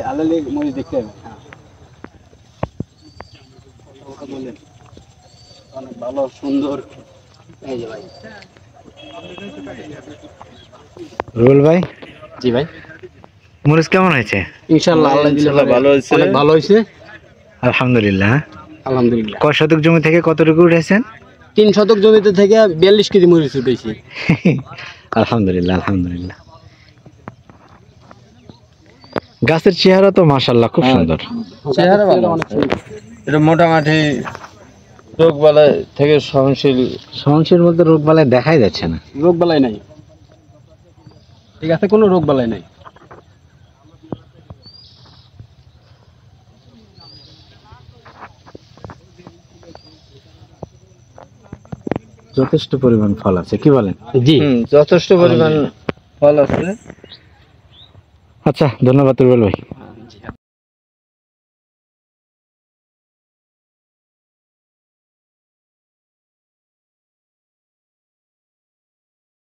আলালে মরিচ দেখতে হবে। অনেক ভালো সুন্দর। এই যে ভাই। রুবেল ভাই, জি ভাই, মরিচ কেমন হয়েছে? ইনশাআল্লাহ আল্লাহ দিলে ভালো হয়েছে, অনেক ভালো হয়েছে আলহামদুলিল্লাহ। আলহামদুলিল্লাহ। কয় শতক জমি থেকে কতটুকু উঠেছেন? 3 শতক জমিতে থেকে 42 কেজি মরিচ উঠেছে। আলহামদুলিল্লাহ আলহামদুলিল্লাহ। গাছের চেহারা তো মাশাআল্লাহ খুব সুন্দর। চেহারা ভালো, অনেক সুন্দর। এটা মোটামুটি রোগ বালাই থেকে সহনশীল। সহনশীল মধ্যে রোগ বালাই দেখাই যাচ্ছে না। রোগ বালাই নাই, ঠিক আছে, কোনো রোগ বালাই নাই। যথেষ্ট পরিমাণ ফল আছে, কি বলেন? জি, যথেষ্ট পরিমাণ ফল আছে। আচ্ছা, ধন্যবাদ রুবেল ভাই।